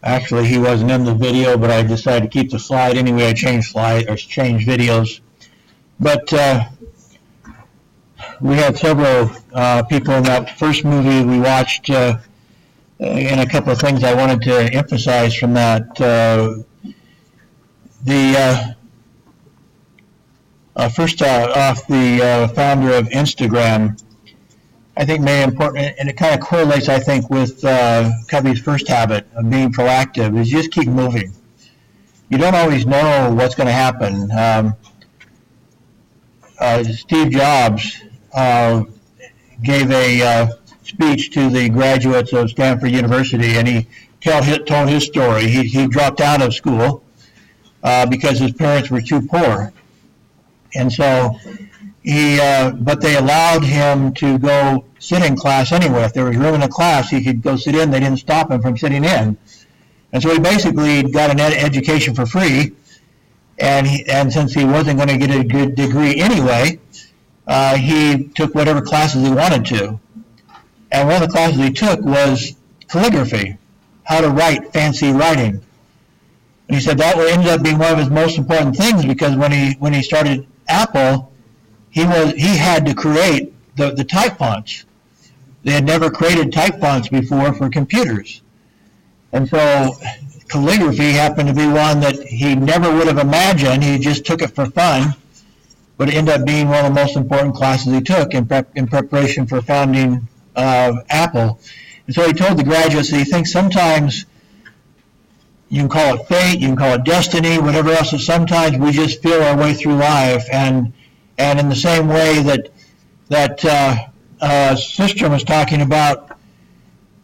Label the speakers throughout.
Speaker 1: Actually, he wasn't in the video, but I decided to keep the slide anyway. I changed videos. But we had several people in that first movie we watched, and a couple of things I wanted to emphasize from that. First off, the founder of Instagram, I think very important, and it kind of correlates, I think, with Covey's first habit of being proactive, is just keep moving. You don't always know what's going to happen. Steve Jobs gave a speech to the graduates of Stanford University, and he told his story. He dropped out of school because his parents were too poor. And so but they allowed him to go sit in class anyway. If there was room in the class, he could go sit in. They didn't stop him from sitting in. And so he basically got an education for free. And since he wasn't going to get a good degree anyway, he took whatever classes he wanted to. And one of the classes he took was calligraphy, how to write fancy writing. And he said that ended up being one of his most important things, because when he started Apple, he had to create the type fonts. They had never created type fonts before for computers. And so calligraphy happened to be one that he never would have imagined. He just took it for fun, but it ended up being one of the most important classes he took in preparation for founding Apple. And so he told the graduates that he thinks sometimes, you can call it fate, you can call it destiny, whatever else, that sometimes we just feel our way through life. And in the same way that Sister was talking about,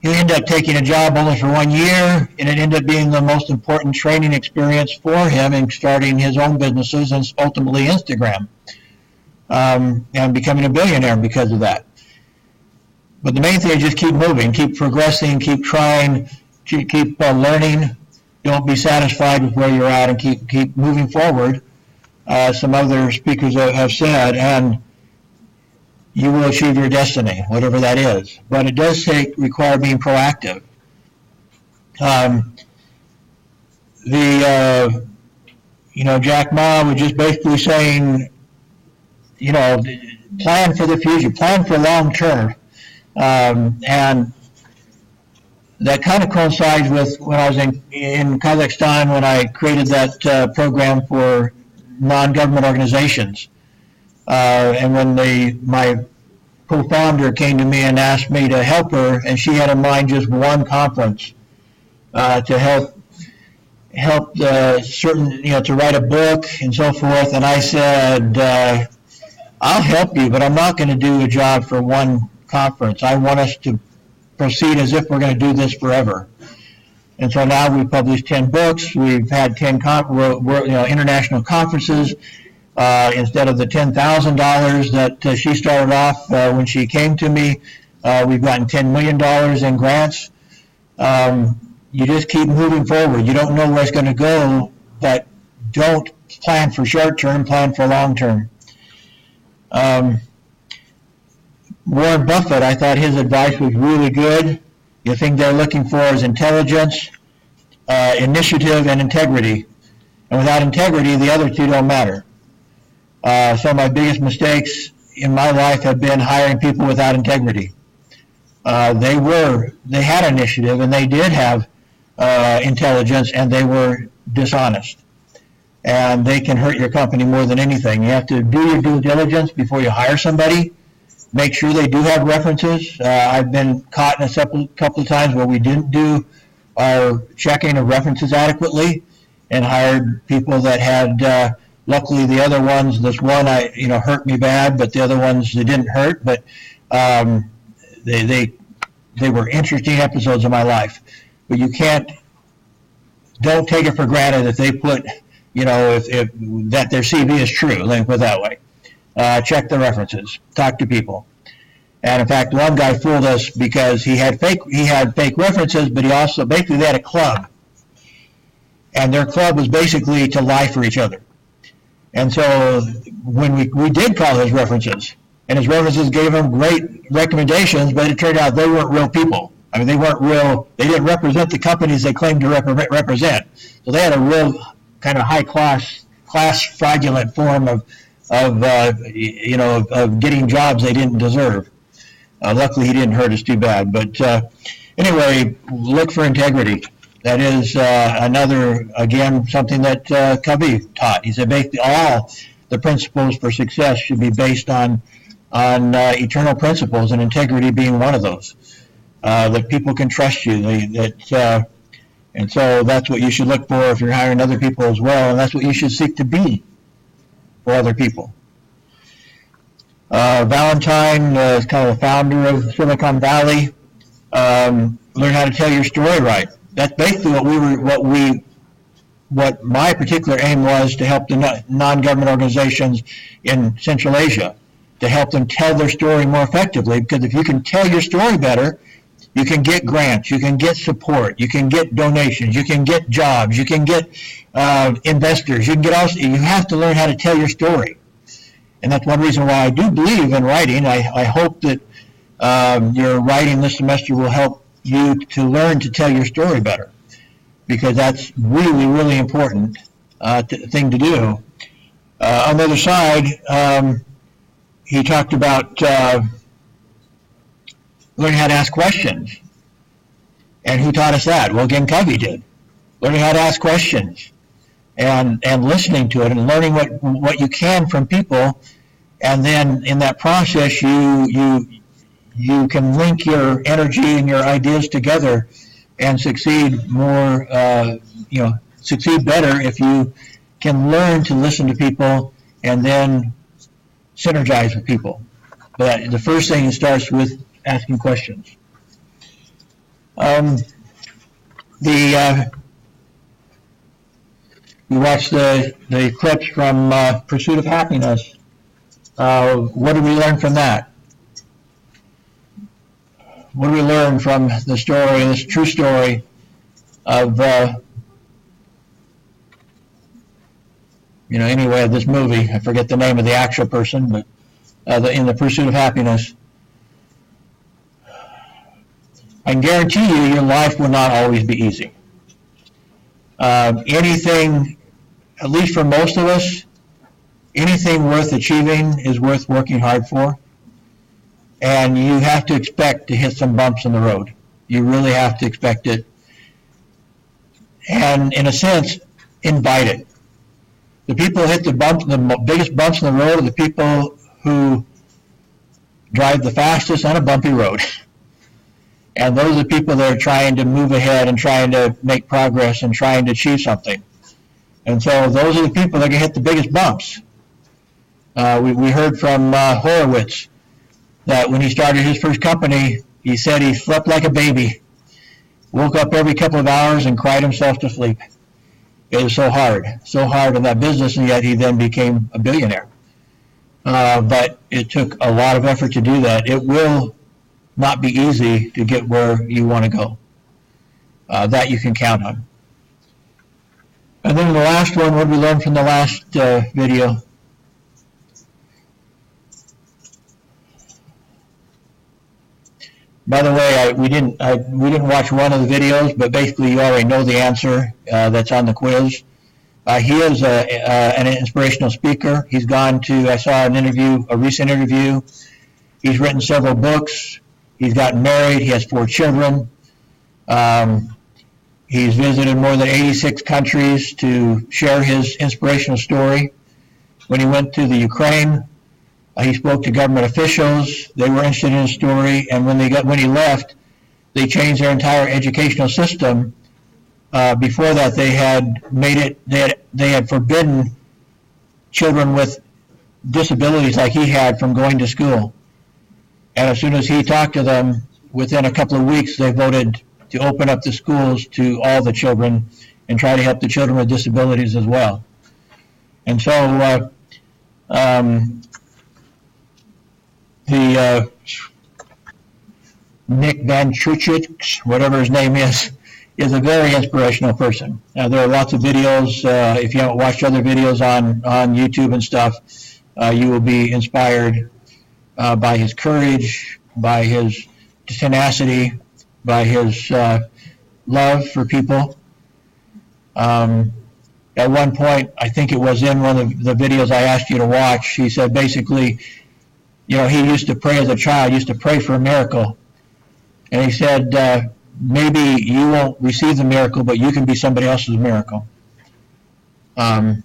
Speaker 1: he ended up taking a job only for 1 year, and it ended up being the most important training experience for him in starting his own businesses and ultimately Instagram, and becoming a billionaire because of that. But the main thing is just keep moving, keep progressing, keep trying, keep learning. Don't be satisfied with where you're at, and keep moving forward. Some other speakers have said, and you will achieve your destiny, whatever that is. But it does require being proactive. Jack Ma was just basically saying, plan for the future, plan for long term, and that kind of coincides with when I was in Kazakhstan, when I created that program for non-government organizations. And when my co-founder came to me and asked me to help her, and she had in mind just one conference to help certain, to write a book and so forth. And I said, I'll help you, but I'm not going to do a job for one conference. I want us to proceed as if we're going to do this forever. And so now we've published 10 books. We've had 10 international conferences. Instead of the $10,000 that she started off when she came to me, we've gotten $10 million in grants. You just keep moving forward. You don't know where it's going to go, but don't plan for short term, plan for long term. Warren Buffett, I thought his advice was really good. The thing they're looking for is intelligence, initiative, and integrity. And without integrity, the other two don't matter. Some of my biggest mistakes in my life have been hiring people without integrity. They had initiative, and they did have intelligence, and they were dishonest. And they can hurt your company more than anything. You have to do your due diligence before you hire somebody. Make sure they do have references. I've been caught in a couple of times where we didn't do our checking of references adequately, and hired people that had, luckily the other ones, this one hurt me bad, but the other ones, they didn't hurt, but they were interesting episodes of my life. But don't take it for granted that they put, if that their CV is true, let me put it that way. Check the references, talk to people. And in fact, one guy fooled us because he had fake references, but he also, basically they had a club. And their club was basically to lie for each other. And so when we did call his references, and his references gave him great recommendations, but it turned out they weren't real people. I mean, they didn't represent the companies they claimed to represent. So they had a real kind of high class fraudulent form of getting jobs they didn't deserve. Luckily, he didn't hurt us too bad. But anyway, look for integrity. That is another, again, something that Covey taught. He said basically all the principles for success should be based on eternal principles, and integrity being one of those. That people can trust you. And so that's what you should look for if you're hiring other people as well, and that's what you should seek to be for other people. Valentine is kind of the founder of Silicon Valley. Learn how to tell your story right. That's basically what my particular aim was, to help the non-government organizations in Central Asia, to help them tell their story more effectively. Because if you can tell your story better, you can get grants, you can get support, you can get donations, you can get jobs, you can get investors, you have to learn how to tell your story. And that's one reason why I do believe in writing. I hope that your writing this semester will help you to learn to tell your story better, because that's really, really important thing to do. On the other side, he talked about learning how to ask questions. And who taught us that? Well, again, Covey did. Learning how to ask questions and listening to it and learning what you can from people. And then in that process, you can link your energy and your ideas together and succeed more, succeed better if you can learn to listen to people and then synergize with people. But the first thing, it starts with asking questions. We watched the clips from Pursuit of Happiness. What did we learn from that? What do we learn from the story, this true story of, of this movie? I forget the name of the actual person, but in the Pursuit of Happiness. I can guarantee you your life will not always be easy. Anything, at least for most of us, anything worth achieving is worth working hard for. And you have to expect to hit some bumps in the road. You really have to expect it. And in a sense, invite it. The people who hit the biggest bumps in the road are the people who drive the fastest on a bumpy road. And those are the people that are trying to move ahead and trying to make progress and trying to achieve something. And so those are the people that can hit the biggest bumps. We heard from Horowitz that when he started his first company, he said he slept like a baby, woke up every couple of hours and cried himself to sleep. It was so hard in that business, and yet he then became a billionaire. But it took a lot of effort to do that. It will not be easy to get where you want to go. That you can count on. And then the last one, what did we learn from the last video? By the way, we didn't watch one of the videos, but basically you already know the answer that's on the quiz. He is an inspirational speaker. He's gone to, I saw a recent interview. He's written several books. He's gotten married. He has 4 children. He's visited more than 86 countries to share his inspirational story. When he went to the Ukraine, he spoke to government officials. They were interested in his story, and when he left, they changed their entire educational system. Before that, they had forbidden children with disabilities like he had from going to school. And as soon as he talked to them, within a couple of weeks, they voted to open up the schools to all the children and try to help the children with disabilities as well. And so Nick Van Chuchik, whatever his name is a very inspirational person. Now, there are lots of videos. If you haven't watched other videos on YouTube and stuff, you will be inspired by his courage, by his tenacity, by his love for people. At one point, I think it was in one of the videos I asked you to watch, he said basically, he used to pray as a child, used to pray for a miracle. And he said, maybe you won't receive the miracle, but you can be somebody else's miracle. And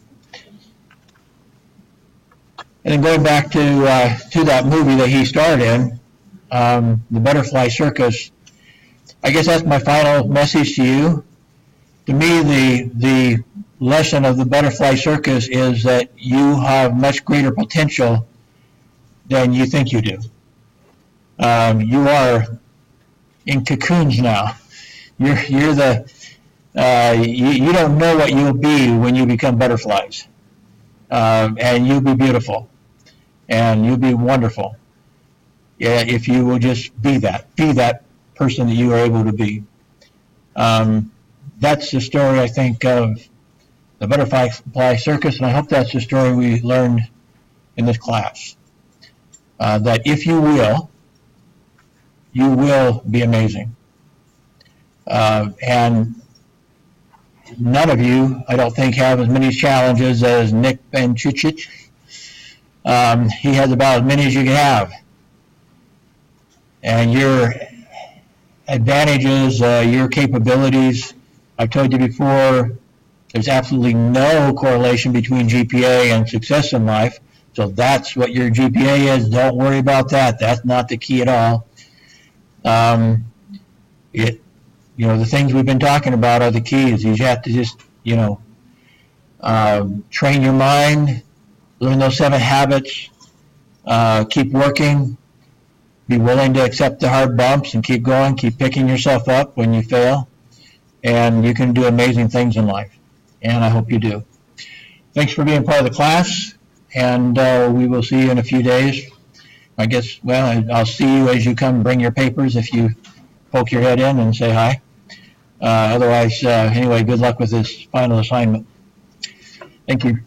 Speaker 1: then going back to that movie that he starred in, The Butterfly Circus, I guess that's my final message to you. To me, the lesson of the Butterfly Circus is that you have much greater potential than you think you do. You are in cocoons now. You're the you don't know what you'll be when you become butterflies, and you'll be beautiful, and you'll be wonderful. Yeah, if you will just be that person that you are able to be. That's the story, I think, of the Butterfly Circus, and I hope that's the story we learned in this class. That if you will be amazing. And none of you, I don't think, have as many challenges as Nick Benchich. He has about as many as you can have. And your advantages, your capabilities, I've told you before, there's absolutely no correlation between GPA and success in life. So that's what your GPA is. Don't worry about that. That's not the key at all. The things we've been talking about are the keys. You have to just, train your mind, learn those 7 habits, keep working, be willing to accept the hard bumps and keep going, keep picking yourself up when you fail, and you can do amazing things in life. And I hope you do. Thanks for being part of the class, and we will see you in a few days. I guess, I'll see you as you come bring your papers if you poke your head in and say hi. Otherwise, anyway, good luck with this final assignment. Thank you.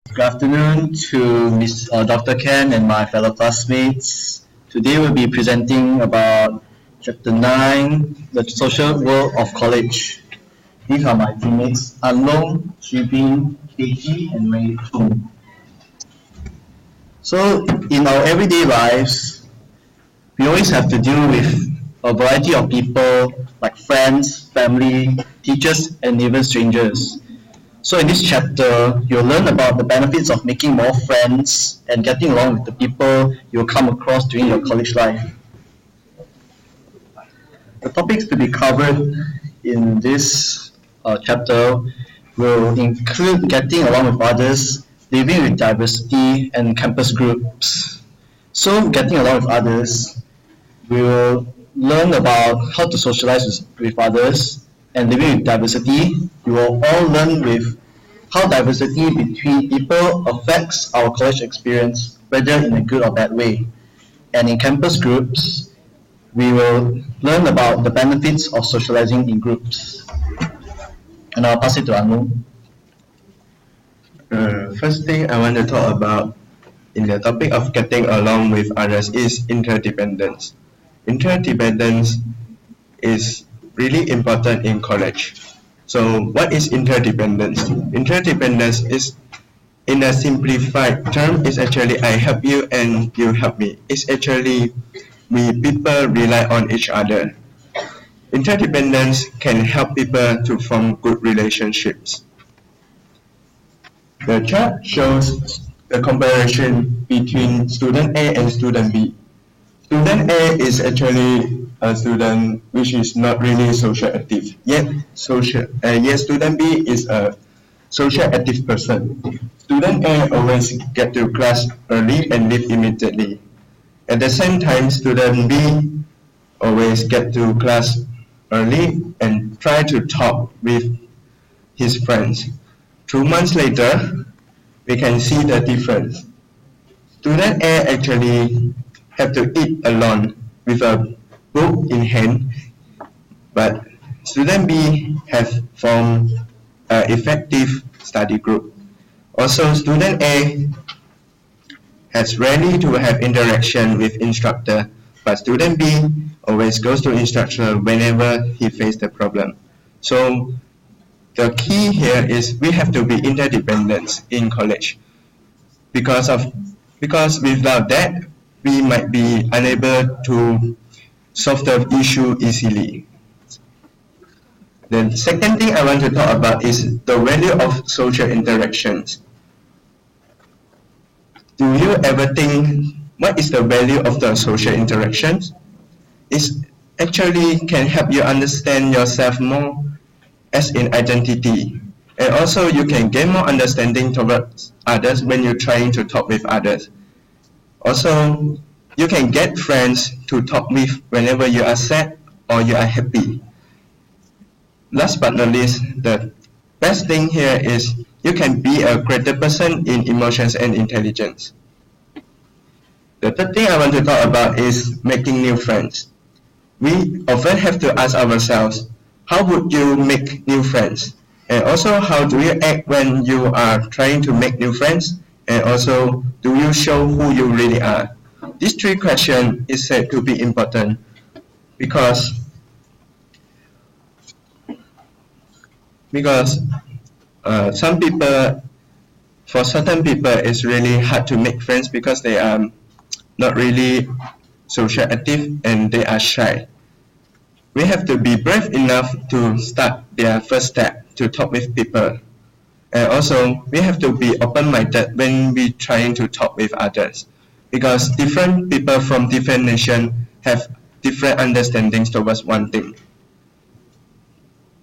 Speaker 2: Good afternoon to Dr. Ken and my fellow classmates. Today we'll be presenting about Chapter 9, The Social World of College. These are my teammates, Anlong, Shibin, Keiji, and Mei Tung. So, in our everyday lives, we always have to deal with a variety of people like friends, family, teachers, and even strangers. So in this chapter, you'll learn about the benefits of making more friends and getting along with the people you'll come across during your college life. The topics to be covered in this chapter will include getting along with others, living with diversity, and campus groups. So getting along with others, we will learn about how to socialize with others, and living with diversity, we will all learn with how diversity between people affects our college experience, whether in a good or bad way. And in campus groups, we will learn about the benefits of socializing in groups. And I'll pass it to Anu.
Speaker 3: First thing I want to talk about in the topic of getting along with others is interdependence. Interdependence is really important in college. So what is interdependence? Interdependence is, in a simplified term, is actually I help you and you help me. It's actually we people rely on each other. Interdependence can help people to form good relationships. The chart shows the comparison between student A and student B. Student A is actually a student which is not really social active, yet student B is a social active person. Student A always get to class early and leave immediately. At the same time, student B always get to class early and try to talk with his friends. 2 months later, we can see the difference. Student A actually have to eat alone with a book in hand, but student B have formed an effective study group. Also, student A has rarely to have interaction with instructor, But student B always goes to instructor whenever he faces the problem. So the key here is we have to be interdependent in college because without that we might be unable to solve the issue easily. The second thing I want to talk about is the value of social interactions. Do you ever think what is the value of the social interactions? It actually can help you understand yourself more as an identity, and also you can gain more understanding towards others when you're trying to talk with others. Also, you can get friends to talk with whenever you are sad or you are happy. Last but not least, the best thing here is you can be a greater person in emotions and intelligence. The third thing I want to talk about is making new friends. We often have to ask ourselves, how would you make new friends? And also, how do you act when you are trying to make new friends? And also, do you show who you really are? These three questions is said to be important because some people, for certain people, it's really hard to make friends because they are not really social active and they are shy. We have to be brave enough to start their first step to talk with people. And also, we have to be open-minded when we trying to talk with others, because different people from different nations have different understandings towards one thing.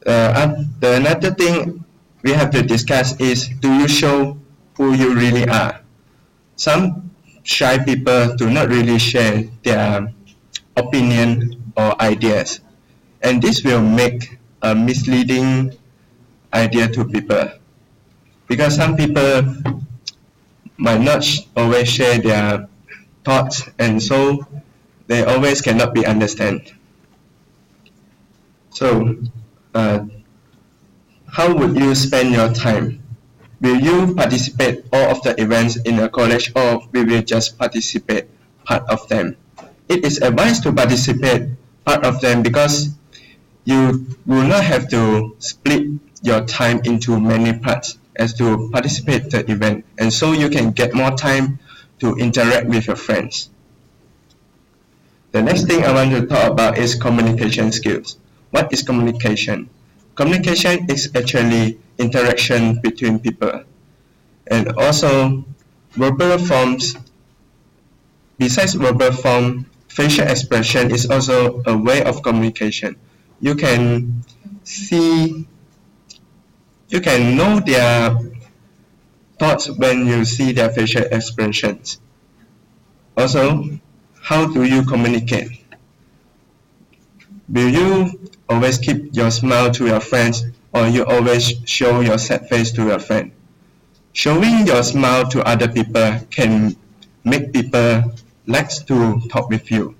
Speaker 3: Another thing we have to discuss is, do you show who you really are? Some shy people do not really share their opinion or ideas, and this will make a misleading idea to people, because some people might not always share their thoughts, and so they always cannot be understood. So how would you spend your time? Will you participate all of the events in a college, or will you just participate part of them? It is advised to participate part of them because you will not have to split your time into many parts as to participate the event, and so you can get more time to interact with your friends. The next thing I want to talk about is communication skills. What is communication? Communication is actually interaction between people, and also verbal forms. Besides verbal form, facial expression is also a way of communication. You can know their thoughts when you see their facial expressions. Also, how do you communicate? Will you always keep your smile to your friends, or you always show your sad face to your friend? Showing your smile to other people can make people like to talk with you.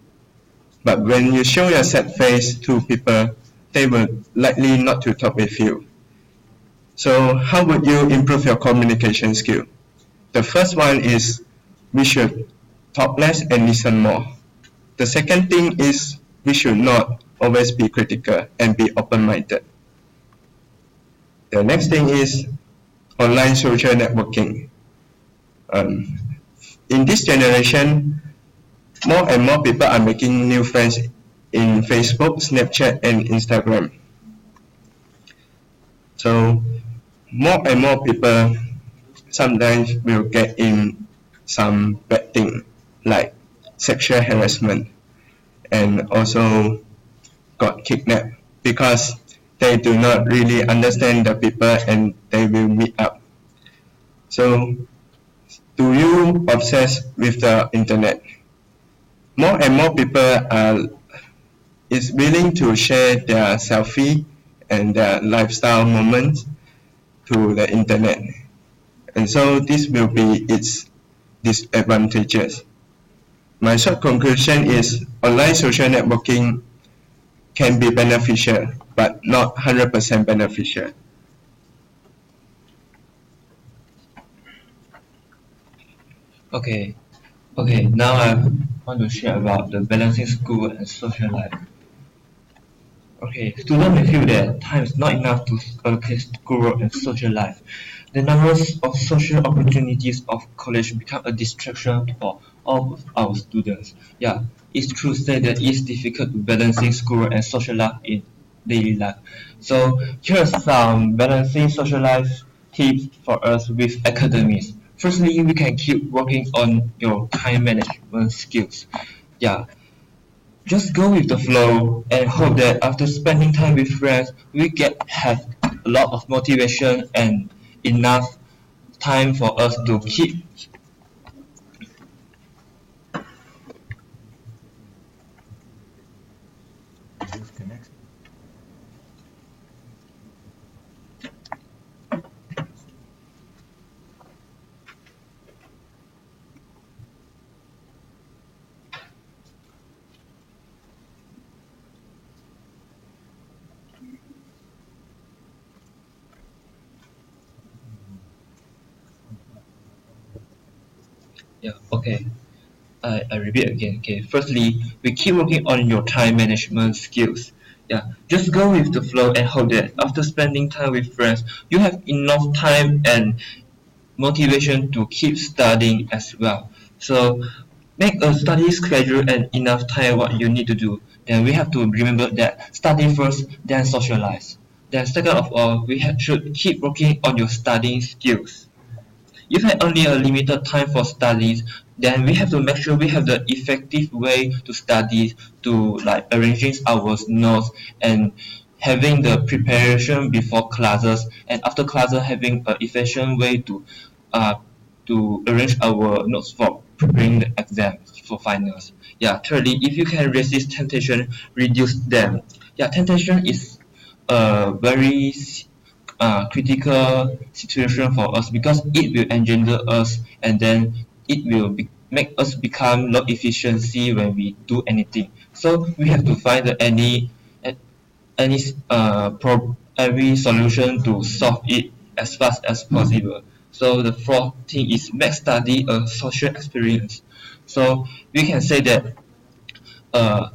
Speaker 3: But when you show your sad face to people, they will likely not to talk with you. So how would you improve your communication skill? The first one is we should talk less and listen more. The second thing is we should not always be critical and be open-minded. The next thing is online social networking. In this generation, more and more people are making new friends in Facebook, Snapchat, and Instagram. So more and more people sometimes will get in some bad thing like sexual harassment, and also got kidnapped because they do not really understand the people and they will meet up. So do you obsess with the internet? More and more people is willing to share their selfie and their lifestyle moments to the internet, and so this will be its disadvantages. My short conclusion is online social networking can be beneficial, but not 100% beneficial.
Speaker 4: Okay, now I want to share about the balancing school and social life. Okay, students may feel that time is not enough to allocate schoolwork and social life. The numbers of social opportunities of college become a distraction for all of our students. Yeah, it's true to say that it's difficult to balancing schoolwork and social life in daily life. So here are some balancing social life tips for us with academics. Firstly, we can keep working on your time management skills. Yeah, just go with the flow and hope that after spending time with friends, we get have a lot of motivation and enough time for us to keep. Yeah, okay. I repeat again. Okay, firstly, we keep working on your time management skills. Yeah, just go with the flow and hope that after spending time with friends, you have enough time and motivation to keep studying as well. So make a study schedule and enough time what you need to do. Then we have to remember that study first, then socialize. Then second of all, should keep working on your studying skills. If I only a limited time for studies, then we have to make sure we have the effective way to study, to like arranging our notes and having the preparation before classes, and after classes having an efficient way uh, to arrange our notes for preparing the exams for finals. Yeah, thirdly, if you can resist temptation, reduce them. Yeah, temptation is a very critical situation for us because it will engender us and then it will make us become low efficiency when we do anything. So we have to find any every solution to solve it as fast as possible. So the fourth thing is make study a social experience. So we can say that uh,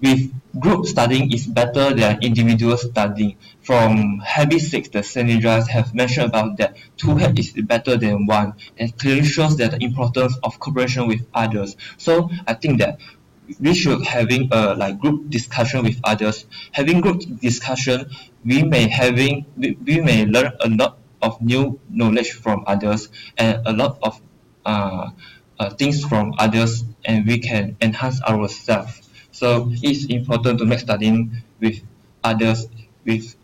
Speaker 4: with group studying is better than individual studying. From habit 6, the synergists have mentioned about that two head is better than one and clearly shows that the importance of cooperation with others. So I think that we should having a like group discussion with others. Having group discussion, we may learn a lot of new knowledge from others and a lot of uh, things from others, and we can enhance ourselves. So it's important to make studying with others with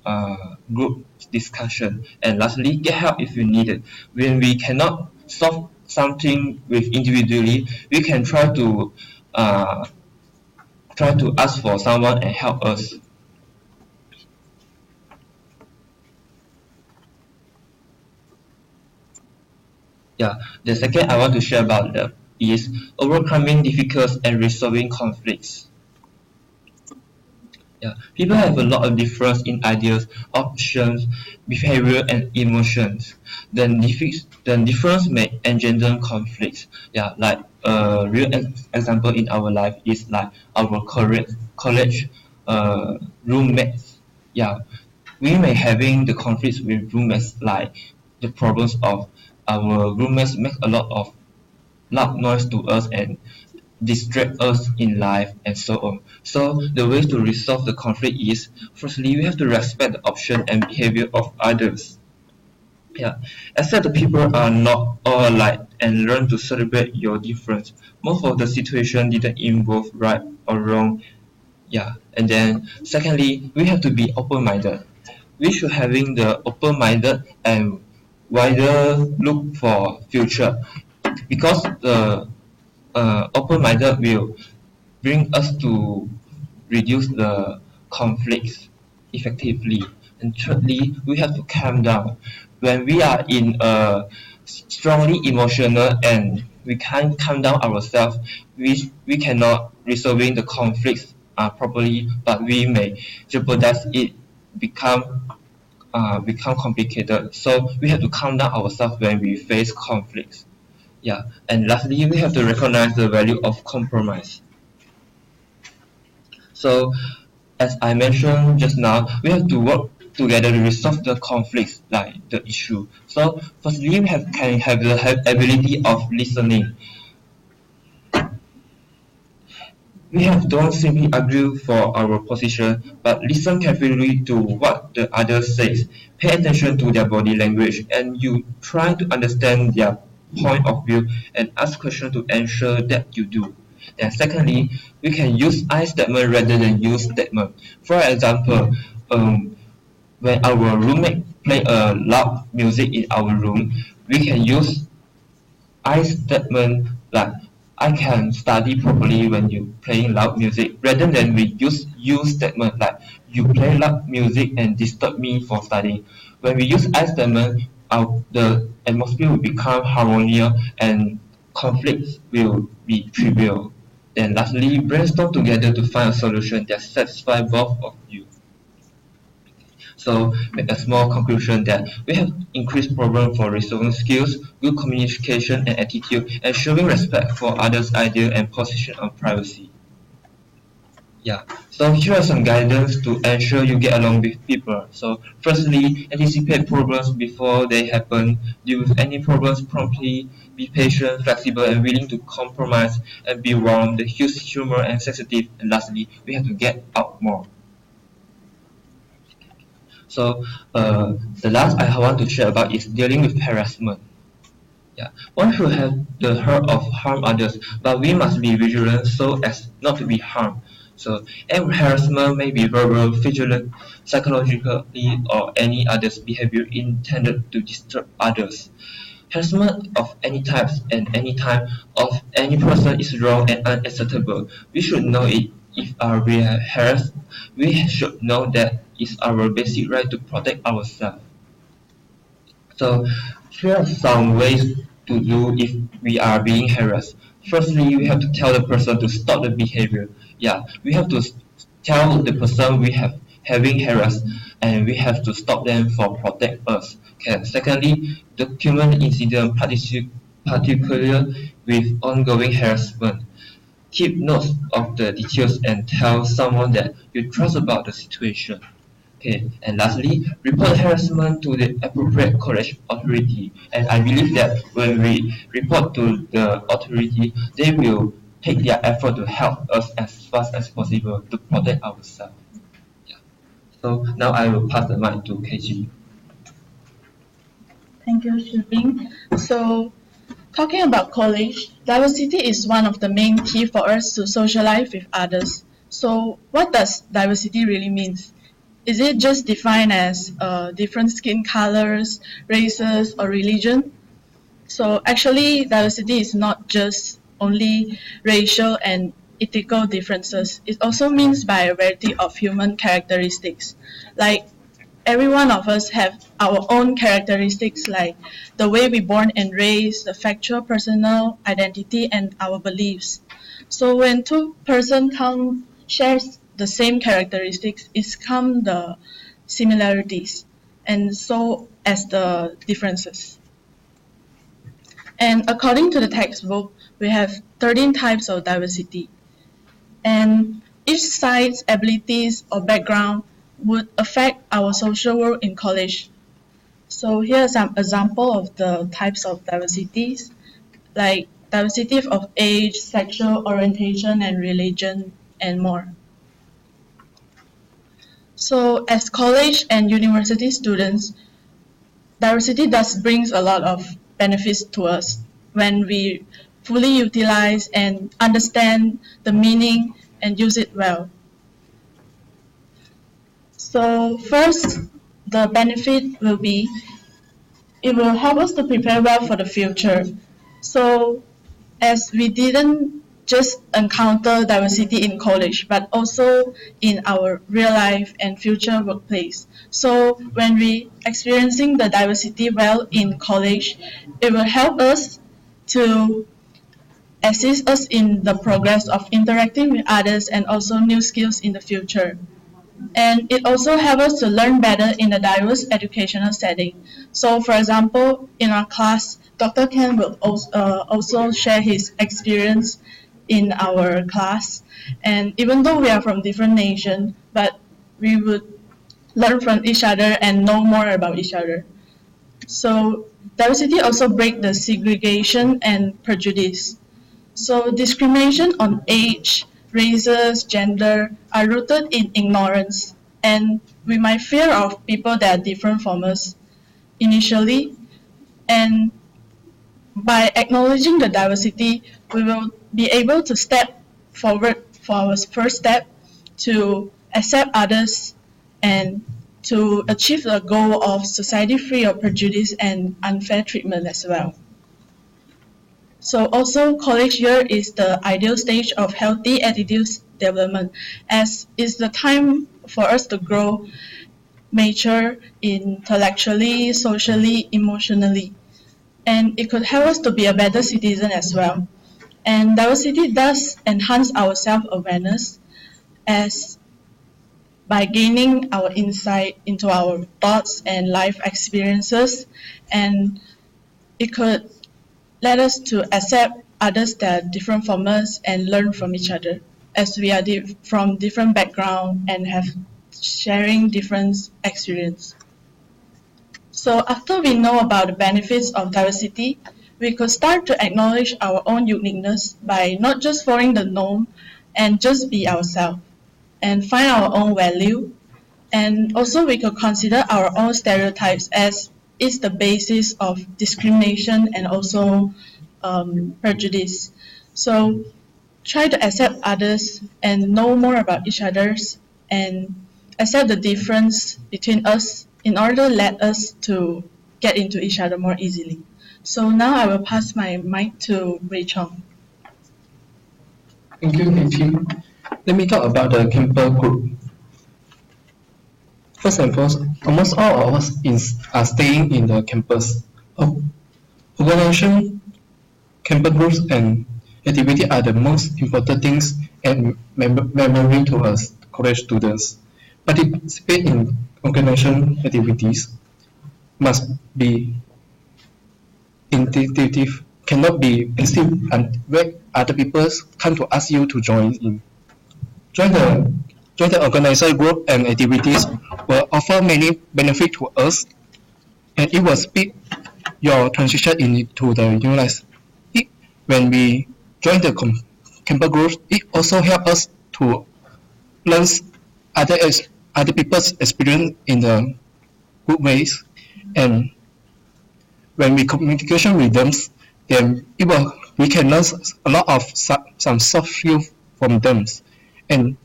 Speaker 4: group discussion. And lastly, get help if you need it. When we cannot solve something with individually, we can uh, try to ask for someone and help us. Yeah. The second I want to share about is overcoming difficulties and resolving conflicts. Yeah, people have a lot of difference in ideas, options, behavior, and emotions. The difference may engender conflicts. Yeah, like a real example in our life is like our college roommates. Yeah, we may having the conflicts with roommates like the problems of our roommates make a lot of loud noise to us and distract us in life and so on. So the way to resolve the conflict is firstly we have to respect the option and behavior of others. Yeah, accept the people are not all alike and learn to celebrate your difference. Most of the situation didn't involve right or wrong. Yeah, and then secondly we have to be open-minded. We should having the open-minded and wider look for future because the open-minded will bring us to reduce the conflicts effectively. And thirdly, we have to calm down. When we are in a strongly emotional and we can't calm down ourselves, we cannot resolving the conflicts properly, but we may jeopardize it become complicated. So we have to calm down ourselves when we face conflicts. Yeah, and lastly, we have to recognize the value of compromise. So, as I mentioned just now, we have to work together to resolve the conflicts, like the issue. So, firstly, we can have the ability of listening. We have don't simply argue for our position, but listen carefully to what the other says. Pay attention to their body language, and you try to understand their point of view and ask questions to ensure that you do. Then secondly, we can use I statement rather than you statement. For example, when our roommate play a loud music in our room, we can use I statement like I can study properly when you playing loud music rather than we use you statement like you play loud music and disturb me for studying. When we use I statement, the atmosphere will become harmonious and conflicts will be trivial. Then lastly, brainstorm together to find a solution that satisfies both of you. So make a small conclusion that we have increased problem for resolving skills, good communication and attitude, and showing respect for others' idea and position on privacy. Yeah. So here are some guidance to ensure you get along with people. So firstly, anticipate problems before they happen. Deal with any problems promptly. Be patient, flexible, and willing to compromise. And be warm, the humor and sensitive. And lastly, we have to get out more. So the last I want to share about is dealing with harassment. Yeah, one should have the hurt of harm others, but we must be vigilant so as not to be harmed. So, and harassment may be verbal, vigilant, psychologically, or any other's behavior intended to disturb others. Harassment of any types and any time of any person is wrong and unacceptable. We should know it. If we are harassed, we should know that it's our basic right to protect ourselves. So here are some ways to do if we are being harassed. Firstly, we have to tell the person to stop the behavior. Yeah, we have to tell the person we have having harassed and we have to stop them from protect us. Okay. Secondly, document incident particularly with ongoing harassment. Keep notes of the details and tell someone that you trust about the situation. Okay, and lastly, report harassment to the appropriate college authority. And I believe that when we report to the authority, they will take their effort to help us as fast as possible to protect ourselves. Yeah. So now I will pass the mic to KG.
Speaker 5: Thank you, Shubing. So, talking about college, diversity is one of the main key for us to socialize with others. So, what does diversity really mean? Is it just defined as different skin colors, races, or religion? So, actually, diversity is not just only racial and ethical differences. It also means by a variety of human characteristics, like every one of us have our own characteristics like the way we born and raised, the factual personal identity and our beliefs. So when two person come shares the same characteristics, it's come the similarities and so as the differences. And according to the textbook, we have 13 types of diversity. And each side's abilities or background would affect our social work in college. So here are some example of the types of diversities, like diversity of age, sexual orientation, and religion, and more. So as college and university students, diversity does brings a lot of benefits to us when we fully utilize and understand the meaning and use it well. So first, the benefit will be it will help us to prepare well for the future. So as we didn't just encounter diversity in college, but also in our real life and future workplace. So when we experiencing the diversity well in college, it will help us to assist us in the progress of interacting with others and also new skills in the future. And it also helps us to learn better in a diverse educational setting. So for example, in our class, Dr. Ken will also share his experience in our class. And even though we are from different nations, but we would learn from each other and know more about each other. So diversity also break the segregation and prejudice. So discrimination on age, races, gender are rooted in ignorance, and we might fear of people that are different from us initially. And by acknowledging the diversity, we will be able to step forward for our first step to accept others and to achieve the goal of society free of prejudice and unfair treatment as well. So also college year is the ideal stage of healthy attitudes development, as is the time for us to grow, mature intellectually, socially, emotionally. And it could help us to be a better citizen as well. And diversity does enhance our self-awareness as by gaining our insight into our thoughts and life experiences, and it could let us to accept others that are different from us and learn from each other as we are from different background and have sharing different experience. So after we know about the benefits of diversity, we could start to acknowledge our own uniqueness by not just following the norm and just be ourselves and find our own value. And also we could consider our own stereotypes as is the basis of discrimination and also prejudice. So try to accept others and know more about each others and accept the difference between us in order to let us to get into each other more easily. So now I will pass my mic to Rachel.
Speaker 6: Thank you, Katie. Let me talk about the campus group. First and foremost, almost all of us are staying in the campus. Organization, campus groups, and activity are the most important things and memory to us college students. Participate in organization activities must be intuitive, cannot be passive, and when other people come to ask you to join in. Join the organizer group and activities will offer many benefits to us, and it will speed your transition into the new life. When we join the campus groups, it also helps us to learn other people's experience in the good ways, and when we communication with them, then we can learn a lot of some soft skills from them. And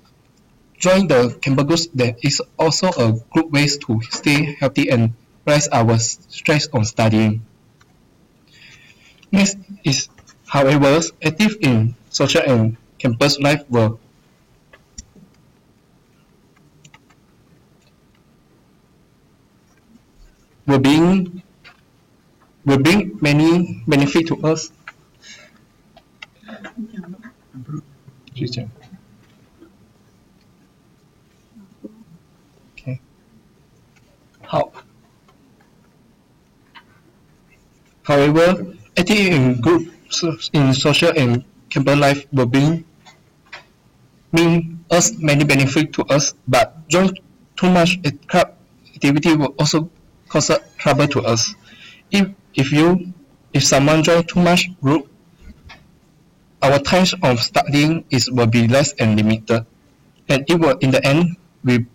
Speaker 6: join the campus groups, that is also a good way to stay healthy and raise our stress on studying. Next is, however, active in social and campus life will bring many benefit to us. Okay. However, active in groups in social and campus life will mean us many benefit to us, but join too much club activity will also cause trouble to us. If someone join too much group, our time of studying will be less and limited, and it will in the end we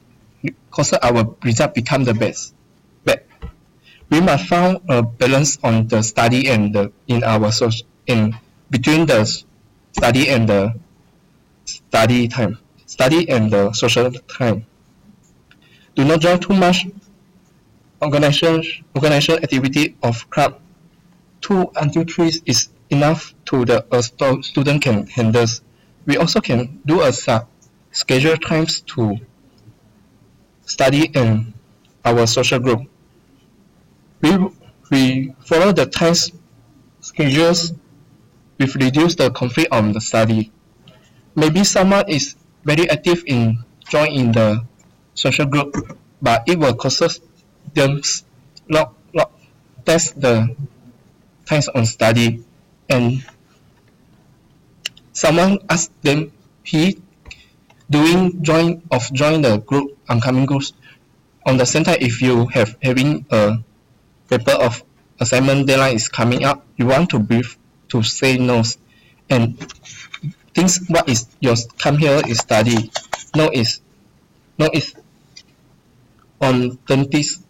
Speaker 6: cause our result become the best. But we must find a balance on the study and between the study and the study and the social time. Do not join too much organization activity of club. 2 until 3 is enough to the student can handle. We also can do a schedule times to study in our social group. We follow the time schedules. We reduce the conflict on the study. Maybe someone is very active in joining the social group, but it will cost them test the kinds of study, and someone asked them he join the group oncoming groups. On the same time, if you having a paper of assignment deadline is coming up, you want to brief to say no, and things what is your come here is study. No is on 20s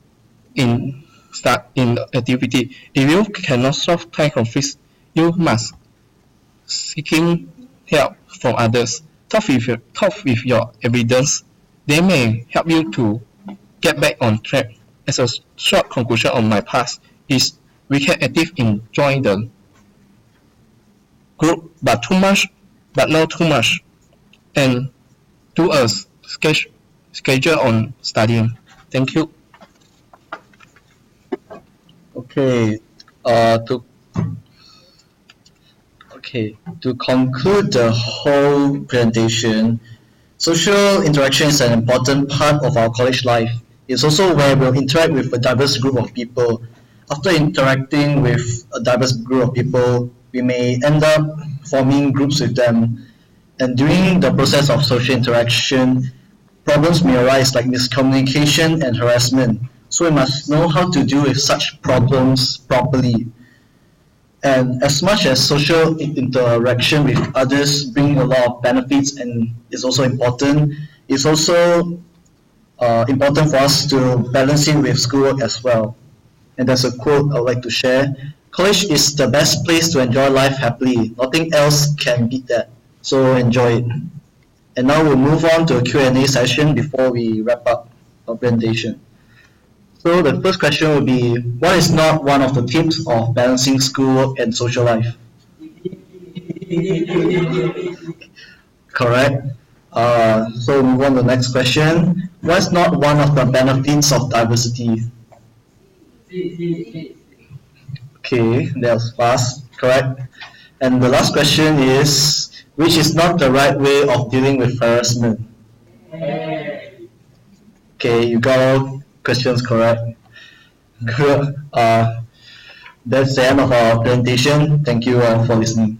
Speaker 6: in start in activity. If you cannot solve time conflicts, you must seeking help from others. Talk with your evidence. They may help you to get back on track. As a short conclusion on my past is we can active in join the group, but not too much, and do a schedule on studying. Thank you.
Speaker 2: Okay, to conclude the whole presentation, social interaction is an important part of our college life. It's also where we'll interact with a diverse group of people. After interacting with a diverse group of people, we may end up forming groups with them. And during the process of social interaction, problems may arise like miscommunication and harassment. So we must know how to deal with such problems properly. And as much as social interaction with others bring a lot of benefits and is also important, it's also important for us to balance it with schoolwork as well. And there's a quote I would like to share. College is the best place to enjoy life happily. Nothing else can beat that. So enjoy it. And now we'll move on to a Q&A session before we wrap up our presentation. So the first question would be, what is not one of the tips of balancing schoolwork and social life? Correct. So move on to the next question. What's not one of the benefits of diversity? Okay, that was fast. Correct. And the last question is, which is not the right way of dealing with harassment? Okay, you got all questions correct. Good. That's the end of our presentation. Thank you all for listening.